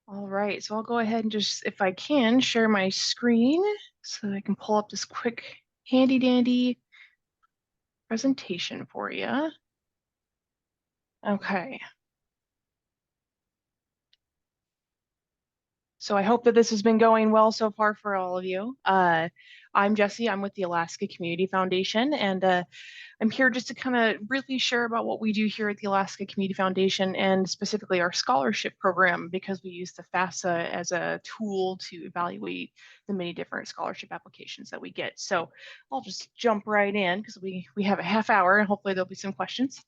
All right, so I'll go ahead and just, if I can, share my screen so that I can pull up this quick handy dandy presentation for you. Okay. So I hope that this has been going well so far for all of you. I'm Jesse. I'm with the Alaska Community Foundation, and I'm here just to kind of really share about what we do here at the Alaska Community Foundation and specifically our scholarship program because we use the FAFSA as a tool to evaluate the many different scholarship applications that we get. So I'll just jump right in because we have a half hour and hopefully there'll be some questions.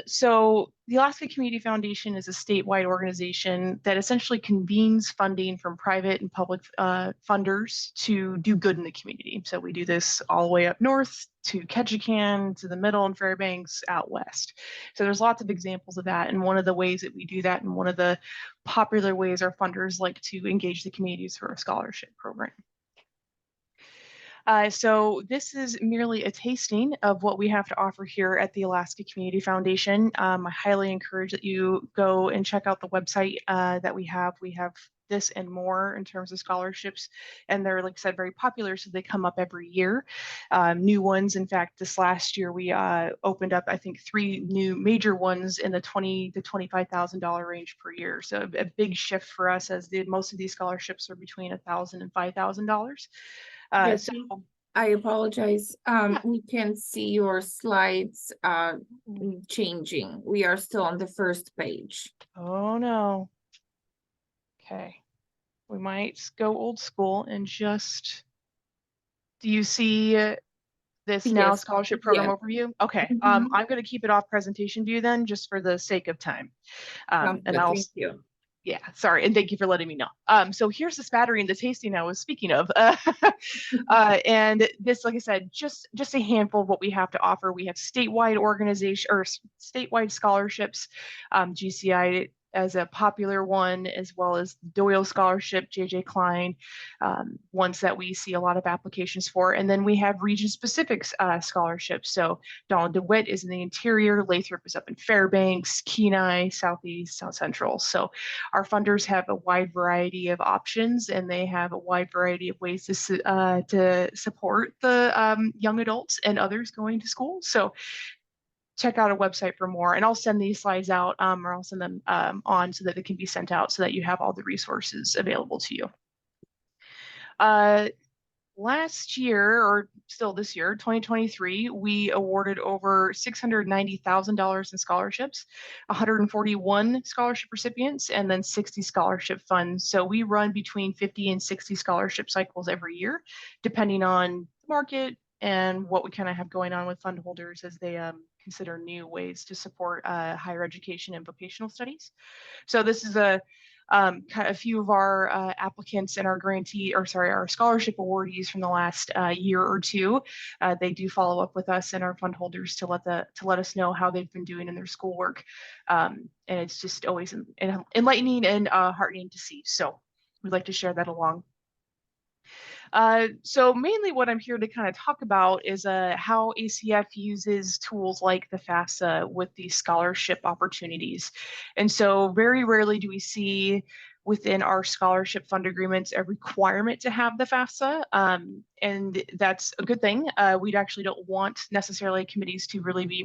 So the Alaska Community Foundation is a statewide organization that essentially convenes funding from private and public funders to do good in the community. So we do this all the way up north to Ketchikan, to the middle and Fairbanks out west. So there's lots of examples of that. And one of the ways that we do that and one of the popular ways our funders like to engage the communities through our scholarship program. So this is merely a tasting of what we have to offer here at the Alaska Community Foundation. I highly encourage that you go and check out the website that we have. We have this and more in terms of scholarships, and they're, like I said, very popular, so they come up every year. New ones, in fact, this last year we opened up, I think, 3 new major ones in the $20,000 to $25,000 range per year. So a big shift for us, as most of these scholarships are between $1,000 and $5,000. Yes, So I apologize. yeah. We can see your slides changing. We are still on the first page. Oh no. Okay. We might go old school and just, do you see this now Yes, scholarship program yes. overview? Okay. Mhm. I'm going to keep it off presentation view then, just for the sake of time. Sounds And good. I'll, Thank you. yeah, sorry. And thank you for letting me know. So here's the spattering, the tasting I was speaking of. And this, like I said, just a handful of what we have to offer. We have statewide organization or statewide scholarships, GCI as a popular one, as well as Doyle Scholarship, JJ Klein, ones that we see a lot of applications for. And then we have region-specific scholarships. So Donald DeWitt is in the interior, Lathrop is up in Fairbanks, Kenai, Southeast, South Central. So our funders have a wide variety of options, and they have a wide variety of ways to support the young adults and others going to school. So check out our website for more, and I'll send these slides out, or I'll send them on so that they can be sent out so that you have all the resources available to you. Last year, or still this year, 2023, we awarded over $690,000 in scholarships, 141 scholarship recipients, and then 60 scholarship funds. So we run between 50 and 60 scholarship cycles every year, depending on the market and what we kind of have going on with fund holders as they consider new ways to support higher education and vocational studies. So this is kind of a few of our applicants and our our scholarship awardees from the last year or two. They do follow up with us and our fund holders to let us know how they've been doing in their schoolwork, and it's just always enlightening and heartening to see. So we'd like to share that along. So mainly what I'm here to kind of talk about is how ACF uses tools like the FAFSA with these scholarship opportunities. And so very rarely do we see within our scholarship fund agreements a requirement to have the FAFSA, and that's a good thing. We actually don't want necessarily committees to really be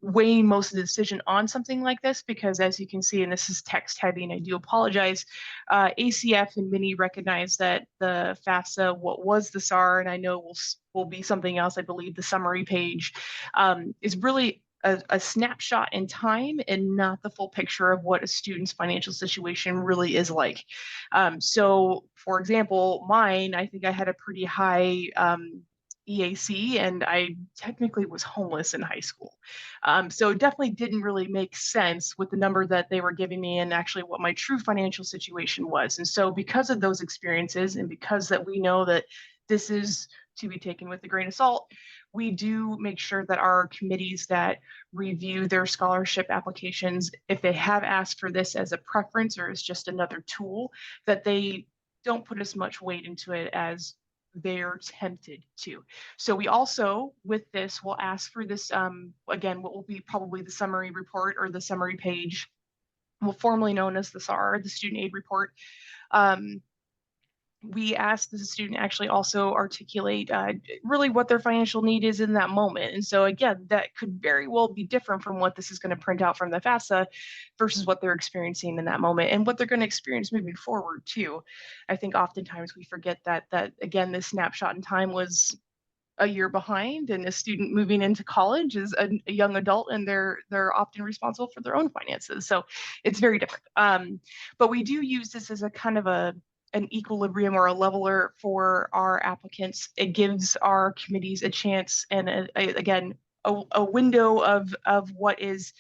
weighing most of the decision on something like this, because as you can see, and this is text heavy and I do apologize, ACF and many recognize that the FAFSA, what was the SAR, and I know will be something else, I believe the summary page, is really a snapshot in time and not the full picture of what a student's financial situation really is like. So for example, mine, I think I had a pretty high EAC, and I technically was homeless in high school. So it definitely didn't really make sense with the number that they were giving me and actually what my true financial situation was. And so because of those experiences and because that we know that this is to be taken with a grain of salt, we do make sure that our committees that review their scholarship applications, if they have asked for this as a preference or as just another tool, that they don't put as much weight into it as they're tempted to. So we also, with this, will ask for this, again, what will be probably the summary report or the summary page well, formerly known as the SAR, the Student Aid Report. We asked the student actually also articulate really what their financial need is in that moment. And so again, that could very well be different from what this is going to print out from the FAFSA versus what they're experiencing in that moment and what they're going to experience moving forward too. I think oftentimes we forget that again, this snapshot in time was a year behind, and a student moving into college is a young adult, and they're often responsible for their own finances. So it's very different. But we do use this as a kind of an equilibrium or a leveler for our applicants. It gives our committees a chance and again a window of what is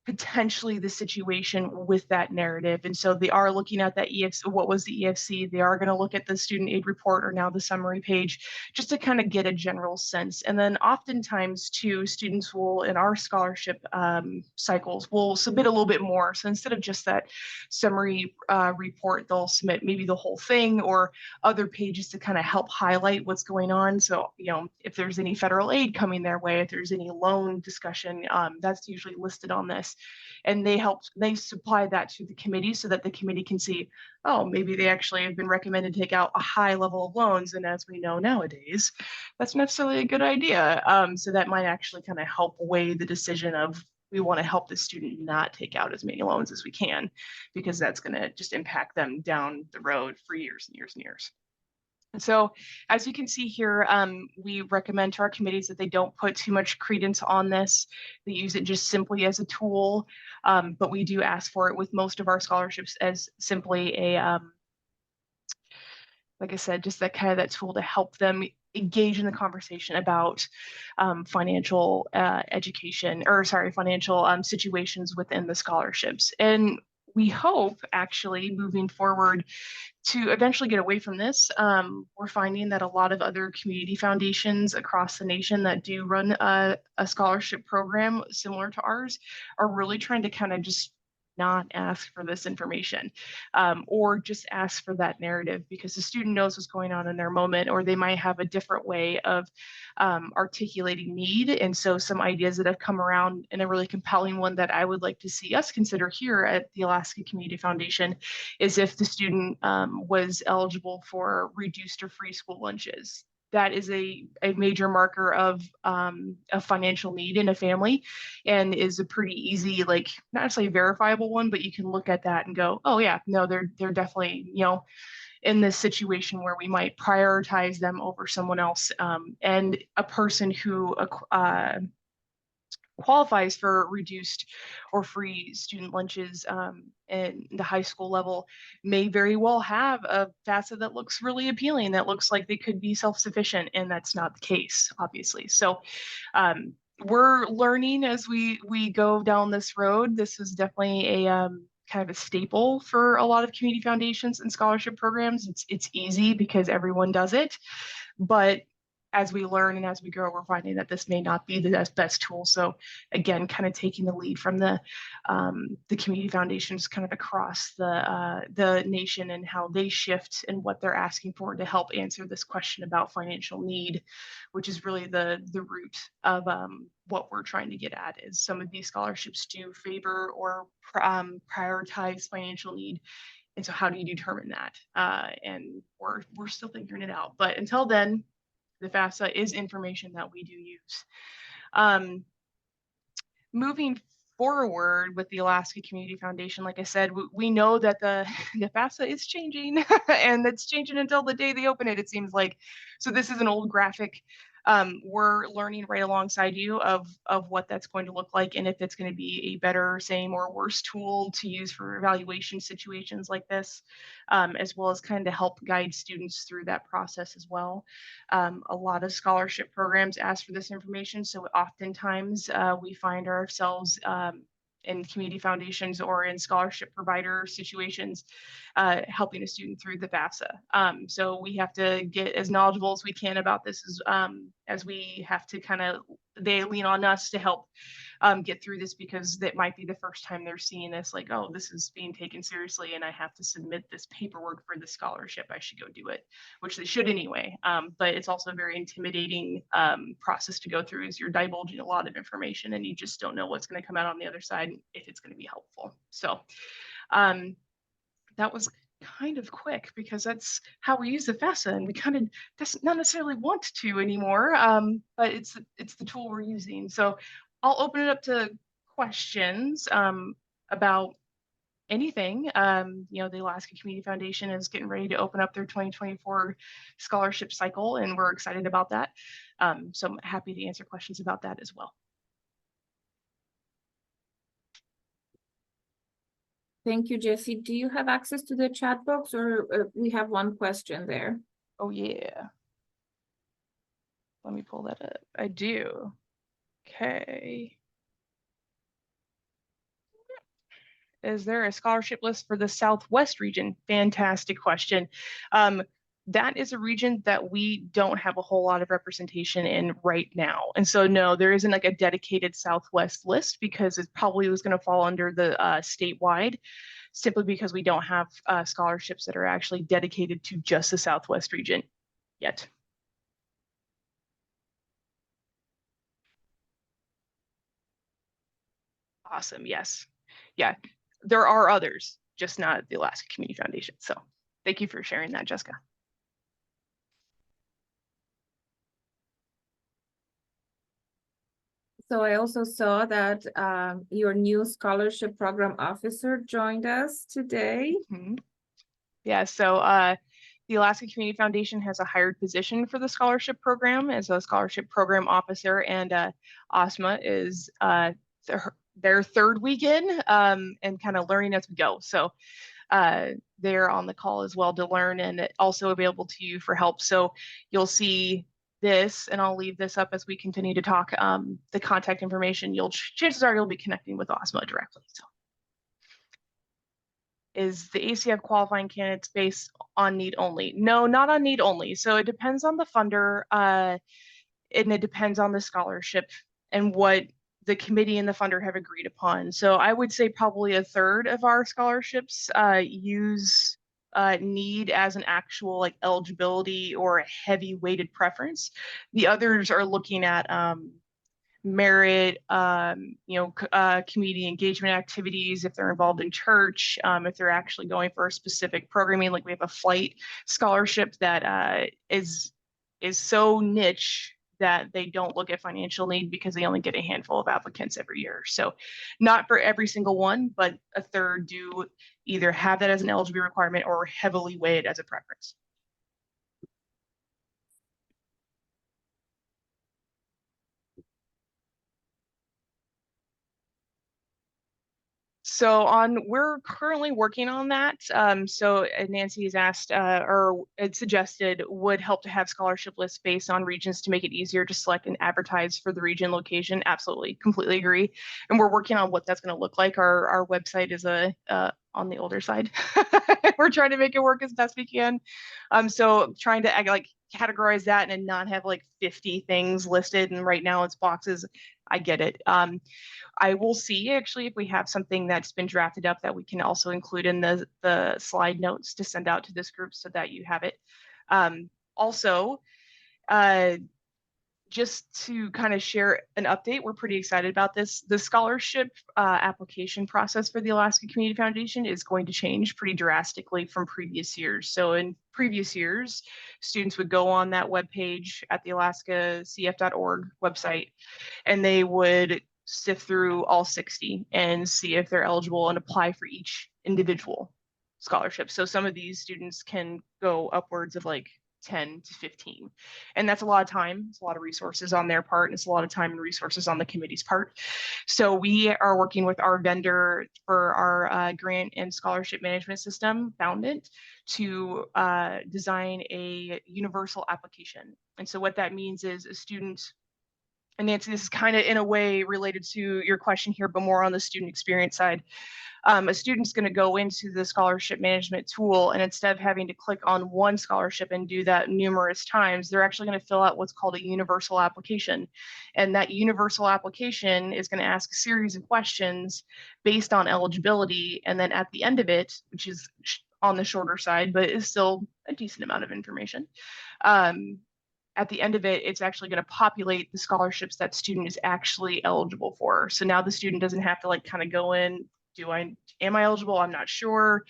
potentially the situation with that narrative. And so they are looking at that EFC, what was the EFC? They are going to look at the student aid report or now the summary page just to kind of get a general sense. And then oftentimes too, students will, in our scholarship cycles, will submit a little bit more. So instead of just that summary report, they'll submit maybe the whole thing or other pages to kind of help highlight what's going on. So, you know, if there's any federal aid coming their way, if there's any loan discussion, that's usually listed on this. And they supply that to the committee so that the committee can see, oh, maybe they actually have been recommended to take out a high level of loans. And as we know nowadays, that's not necessarily a good idea. So that might actually kind of help weigh the decision of, we want to help the student not take out as many loans as we can, because that's going to just impact them down the road for years and years and years. And so, as you can see here, we recommend to our committees that they don't put too much credence on this. They use it just simply as a tool, but we do ask for it with most of our scholarships as simply a, like I said, just that kind of that tool to help them engage in the conversation about financial education, or sorry, financial situations within the scholarships. And we hope actually moving forward to eventually get away from this. We're finding that a lot of other community foundations across the nation that do run a scholarship program similar to ours are really trying to kind of just not ask for this information, or just ask for that narrative, because the student knows what's going on in their moment, or they might have a different way of articulating need. And so some ideas that have come around, and a really compelling one that I would like to see us consider here at the Alaska Community Foundation is if the student was eligible for reduced or free school lunches. That is a major marker of a financial need in a family, and is a pretty easy, like, not necessarily verifiable one, but you can look at that and go, oh yeah, no, they're definitely, you know, in this situation where we might prioritize them over someone else. And a person who qualifies for reduced or free student lunches in the high school level may very well have a FAFSA that looks really appealing, that looks like they could be self-sufficient, and that's not the case, obviously. So we're learning as we go down this road. This is definitely a kind of a staple for a lot of community foundations and scholarship programs. It's easy because everyone does it, but as we learn and as we grow, we're finding that this may not be the best tool. So again, kind of taking the lead from the community foundations kind of across the nation, and how they shift and what they're asking for to help answer this question about financial need, which is really the root of what we're trying to get at. Is some of these scholarships do favor or prioritize financial need. And so how do you determine that? And we're still figuring it out. But until then, the FAFSA is information that we do use. Moving forward with the Alaska Community Foundation, like I said, we know that the FAFSA is changing, and it's changing until the day they open it, it seems like. So this is an old graphic. We're learning right alongside you of what that's going to look like, and if it's going to be a better, same, or worse tool to use for evaluation situations like this, as well as kind of help guide students through that process as well. A lot of scholarship programs ask for this information, so oftentimes we find ourselves in community foundations or in scholarship provider situations, helping a student through the FAFSA. So we have to get as knowledgeable as we can about this, as we have to they lean on us to help get through this, because that might be the first time they're seeing this, like, oh, this is being taken seriously and I have to submit this paperwork for the scholarship. I should go do it, which they should anyway. But it's also a very intimidating process to go through, as you're divulging a lot of information and you just don't know what's going to come out on the other side, if it's going to be helpful. So that was kind of quick, because that's how we use the FAFSA, and we kind of not necessarily want to anymore, but it's the tool we're using. So I'll open it up to questions about anything. The Alaska Community Foundation is getting ready to open up their 2024 scholarship cycle, and we're excited about that. So I'm happy to answer questions about that as well. Thank you, Jessie. Do you have access to the chat box, or we have one question there? Oh yeah. Let me pull that up. I do. Okay. Is there a scholarship list for the Southwest region? Fantastic question. That is a region that we don't have a whole lot of representation in right now. And so no, there isn't like a dedicated Southwest list, because it probably was going to fall under the statewide, simply because we don't have scholarships that are actually dedicated to just the Southwest region yet. Awesome, yes. Yeah, there are others, just not the Alaska Community Foundation. So thank you for sharing that, Jessica. So I also saw that your new scholarship program officer joined us today. Mm-hmm. Yeah, so the Alaska Community Foundation has a hired position for the scholarship program as a scholarship program officer, and Asma is their third weekend and kind of learning as we go. So they're on the call as well to learn, and also available to you for help. So you'll see this, and I'll leave this up as we continue to talk. The contact information, chances are you'll be connecting with Asma directly. So. Is the ACF qualifying candidates based on need only? No, not on need only. So it depends on the funder, and it depends on the scholarship and what the committee and the funder have agreed upon. So I would say probably a third of our scholarships use need as an actual like eligibility or a heavy weighted preference. The others are looking at merit, community engagement activities, if they're involved in church, if they're actually going for a specific programming. Like we have a flight scholarship that is so niche that they don't look at financial need, because they only get a handful of applicants every year. So not for every single one, but a third do either have that as an eligibility requirement or heavily weigh it as a preference. So we're currently working on that. So Nancy has asked or it suggested would help to have scholarship lists based on regions to make it easier to select and advertise for the region location. Absolutely, completely agree. And we're working on what that's going to look like. Our website is on the older side. We're trying to make it work as best we can. So trying to like categorize that and not have like 50 things listed, and right now it's boxes. I get it. I will see actually if we have something that's been drafted up that we can also include in the slide notes to send out to this group so that you have it. Also, just to kind of share an update, we're pretty excited about this. The scholarship application process for the Alaska Community Foundation is going to change pretty drastically from previous years. So in previous years, students would go on that webpage at the alaskacf.org website, and they would sift through all 60 and see if they're eligible and apply for each individual scholarship. So some of these students can go upwards of like 10 to 15. And that's a lot of time. It's a lot of resources on their part, and it's a lot of time and resources on the committee's part. So we are working with our vendor for our grant and scholarship management system, Foundant, to design a universal application. And so what that means is a student And Nancy, this is kind of in a way related to your question here, but more on the student experience side. A student's going to go into the scholarship management tool, and instead of having to click on one scholarship and do that numerous times, they're actually going to fill out what's called a universal application. And that universal application is going to ask a series of questions based on eligibility. And then at the end of it, which is on the shorter side, but is still a decent amount of information, at the end of it, it's actually going to populate the scholarships that student is actually eligible for. So now the student doesn't have to like kind of go in, am I eligible? I'm not sure.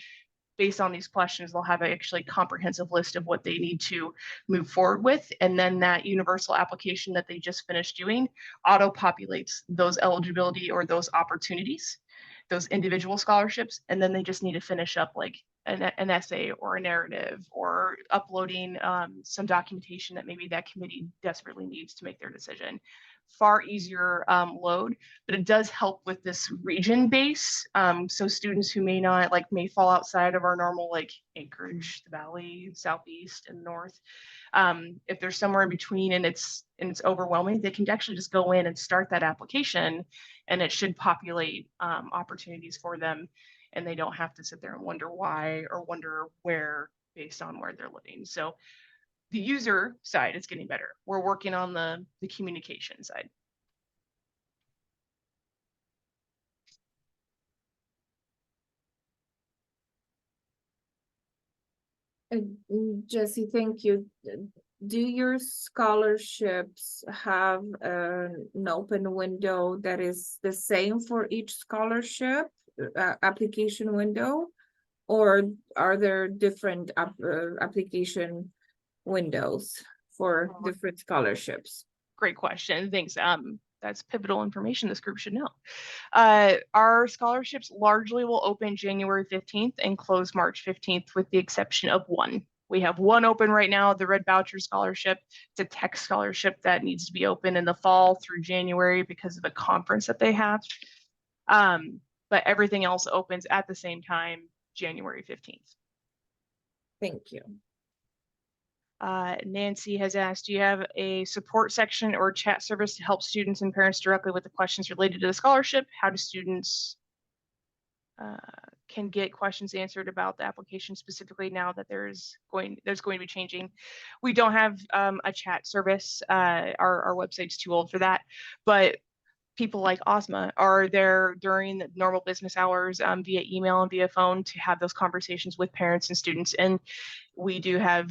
Based on these questions, they'll have actually a comprehensive list of what they need to move forward with. And then that universal application that they just finished doing auto populates those eligibility or those opportunities, those individual scholarships. And then they just need to finish up like an essay or a narrative or uploading some documentation that maybe that committee desperately needs to make their decision. Far easier load, but it does help with this region base. So students who may fall outside of our normal like Anchorage, the Valley, Southeast, and North. If they're somewhere in between and it's overwhelming, they can actually just go in and start that application, and it should populate opportunities for them, and they don't have to sit there and wonder why or wonder where based on where they're living. So the user side is getting better. We're working on the communication side. Jesse, thank you. Do your scholarships have an open window that is the same for each scholarship application window, or are there different application windows for different scholarships? Great question. Thanks. That's pivotal information this group should know. Our scholarships largely will open January 15th and close March 15th, with the exception of one. We have one open right now, the Red Voucher Scholarship. It's a tech scholarship that needs to be open in the fall through January because of a conference that they have. But everything else opens at the same time, January 15th. Thank you. Nancy has asked, do you have a support section or chat service to help students and parents directly with the questions related to the scholarship? How do students can get questions answered about the application specifically now that there's going to be changing? We don't have a chat service. Our website's too old for that, but people like Ozma are there during the normal business hours via email and via phone to have those conversations with parents and students. And we do have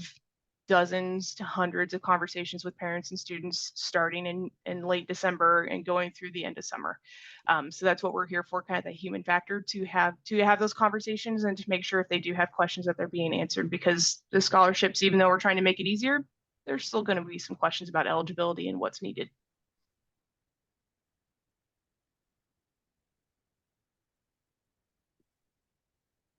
dozens to hundreds of conversations with parents and students starting in late December and going through the end of summer. So that's what we're here for, kind of the human factor, to have those conversations and to make sure if they do have questions that they're being answered, because the scholarships, even though we're trying to make it easier, there's still going to be some questions about eligibility and what's needed.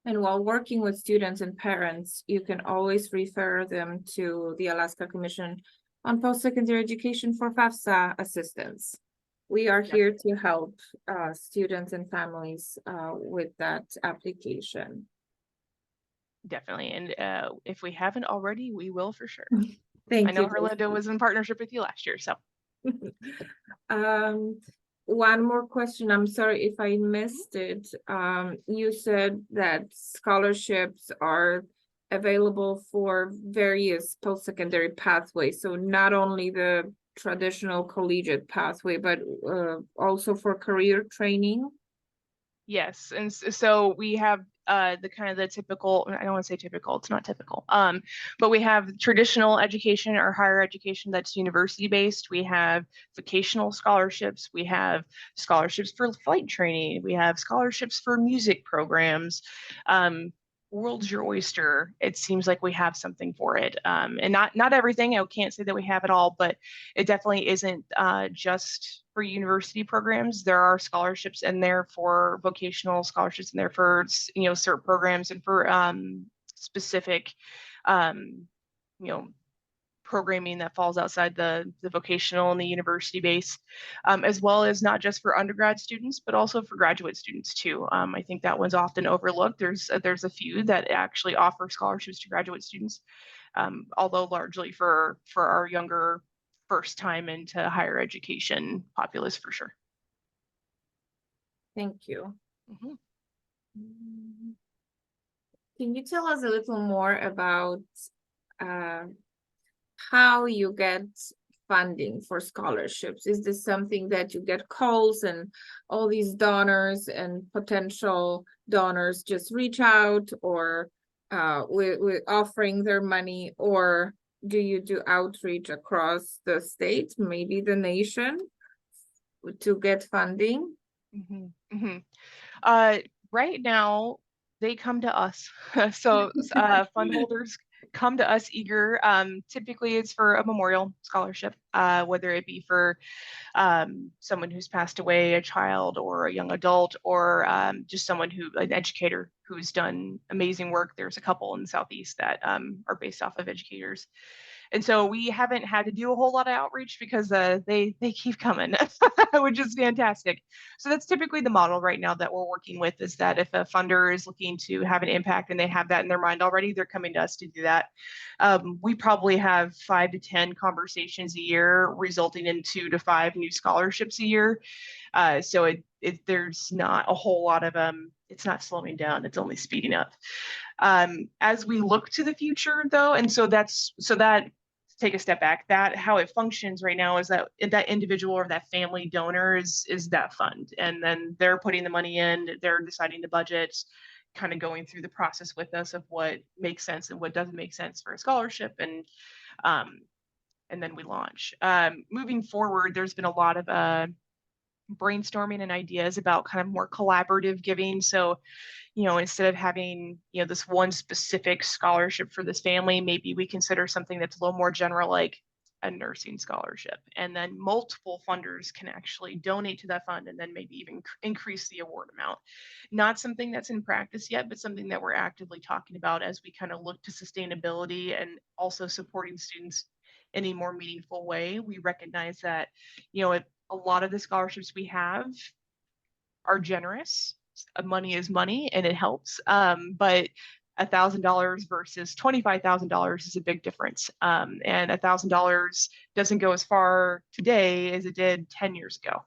And while working with students and parents, you can always refer them to the Alaska Commission on Post-Secondary Education for FAFSA assistance. We are here to help students and families with that application. Definitely. And if we haven't already, we will for sure. Thank you. I know Orlando was in partnership with you last year, so. One more question. I'm sorry if I missed it. You said that scholarships are available for various post-secondary pathways. So not only the traditional collegiate pathway, but also for career training. Yes, and so we have the kind of the typical, I don't want to say typical, it's not typical, but we have traditional education or higher education that's university based. We have vocational scholarships, we have scholarships for flight training, we have scholarships for music programs. World's your oyster. It seems like we have something for it, and not everything. I can't say that we have it all, but it definitely isn't just for university programs. There are scholarships in there for vocational scholarships in there for cert programs and for specific programming that falls outside the vocational and the university base, as well as not just for undergrad students, but also for graduate students too. I think that one's often overlooked. There's a few that actually offer scholarships to graduate students, although largely for our younger first time into higher education populace for sure. Thank you. Mhm. Can you tell us a little more about how you get funding for scholarships? Is this something that you get calls and all these donors and potential donors just reach out, or with offering their money, or do you do outreach across the state, maybe the nation, to get funding? Mhm. Mhm. Right now, they come to us. So fund holders come to us eager. Typically, it's for a memorial scholarship, whether it be for someone who's passed away, a child or a young adult, or just someone an educator who's done amazing work. There's a couple in the Southeast that are based off of educators. And so we haven't had to do a whole lot of outreach because they keep coming, which is fantastic. So that's typically the model right now that we're working with, is that if a funder is looking to have an impact and they have that in their mind already, they're coming to us to do that. We probably have 5 to 10 conversations a year, resulting in 2 to 5 new scholarships a year. So there's not a whole lot of it's not slowing down, it's only speeding up. As we look to the future though, and so that take a step back, that how it functions right now is that individual or that family donor is that fund, and then they're putting the money in, they're deciding the budget, kind of going through the process with us of what makes sense and what doesn't make sense for a scholarship, and then we launch. Moving forward, there's been a lot of brainstorming and ideas about kind of more collaborative giving. So, instead of having, this one specific scholarship for this family, maybe we consider something that's a little more general, like a nursing scholarship. And then multiple funders can actually donate to that fund and then maybe even increase the award amount. Not something that's in practice yet, but something that we're actively talking about as we kind of look to sustainability and also supporting students in a more meaningful way. We recognize that, a lot of the scholarships we have are generous. Money is money and it helps. But $1,000 versus $25,000 is a big difference. And $1,000 doesn't go as far today as it did 10 years ago.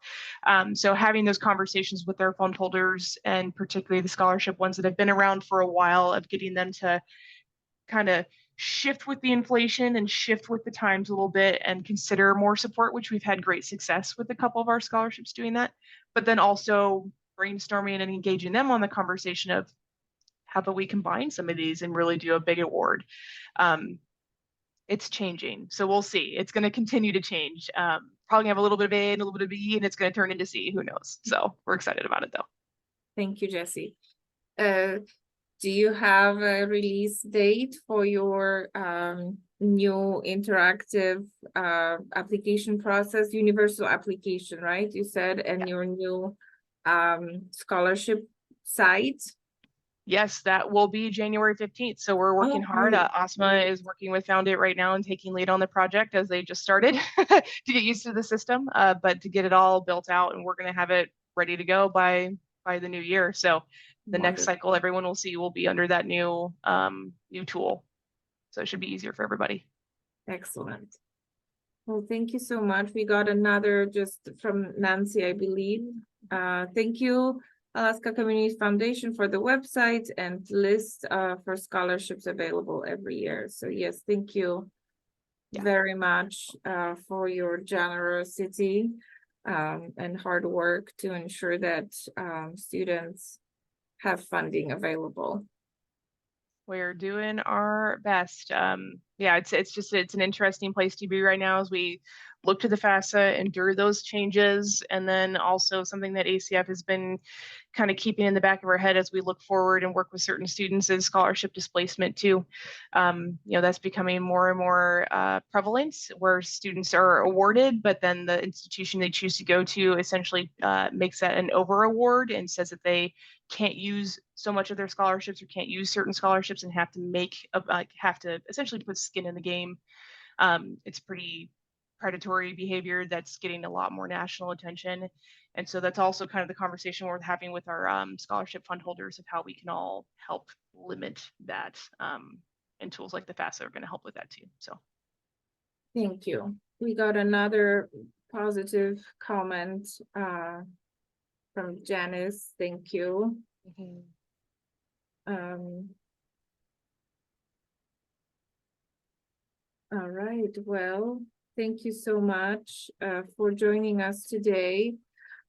So having those conversations with our fund holders, and particularly the scholarship ones that have been around for a while, of getting them to kind of shift with the inflation and shift with the times a little bit and consider more support, which we've had great success with a couple of our scholarships doing that. But then also brainstorming and engaging them on the conversation of how about we combine some of these and really do a big award. It's changing, so we'll see. It's going to continue to change. Probably have a little bit of A and a little bit of B, and it's going to turn into C. Who knows? So we're excited about it, though. Thank you, Jessie. Do you have a release date for your new interactive application process, universal application, right? You said, and your new scholarship site? Yes, that will be January 15th. So we're working hard. great, Asma great. is working with Found It right now and taking lead on the project as they just started to get used to the system, but to get it all built out, and we're going to have it ready to go by the new year. So the next Wonderful. cycle everyone will see will be under that new tool. So it should be easier for everybody. Excellent. Well, thank you so much. We got another just from Nancy, I believe. Thank you, Alaska Community Foundation, for the website and list for scholarships available every year. So yes, thank you very much for your generosity and hard work to ensure that students have funding available. We're doing our best. Yeah, it's an interesting place to be right now as we look to the FAFSA, endure those changes, and then also something that ACF has been kind of keeping in the back of our head as we look forward and work with certain students is scholarship displacement too. That's becoming more and more prevalent, where students are awarded, but then the institution they choose to go to essentially makes that an over award and says that they can't use so much of their scholarships or can't use certain scholarships and have to essentially put skin in the game. It's pretty predatory behavior that's getting a lot more national attention. And so that's also kind of the conversation we're having with our scholarship fund holders of how we can all help limit that. And tools like the FAFSA are going to help with that too. So Thank you. We got another positive comment from Janice. Thank you. All right, well, thank you so much for joining us today.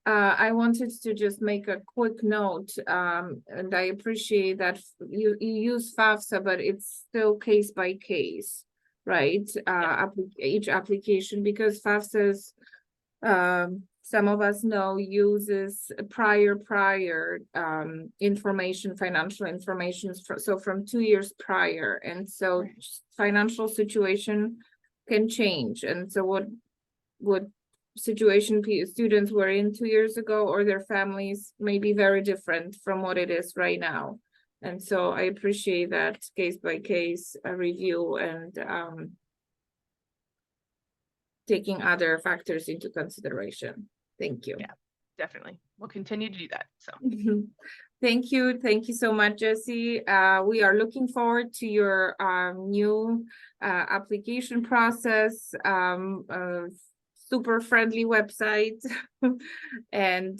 I wanted to just make a quick note, and I appreciate that you use FAFSA, but it's still case by case, right? Each application, because FAFSA's, some of us know, uses prior information, financial information, so from 2 years prior, and so Right. financial situation can change, and so what situation students were in 2 years ago, or their families, may be very different from what it is right now. And so I appreciate that case by case review and taking other factors into consideration. Thank you. Yeah, definitely. We'll continue to do that. So Thank you. Thank you so much, Jessie. We are looking forward to your new application process, super friendly website, and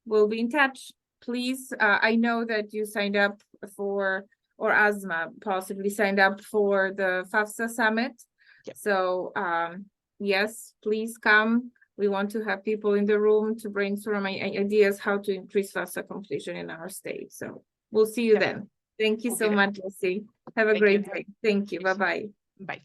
we'll be in touch. Please, I know that you signed up for, or Asma possibly signed up for the FAFSA Summit. Yep. So yes, please come. We want to have people in the room to brainstorm ideas how to increase FAFSA completion in our state. So we'll see you then. Thank you so much, Jessie. Have a great day. Thank you. Bye-bye. Bye.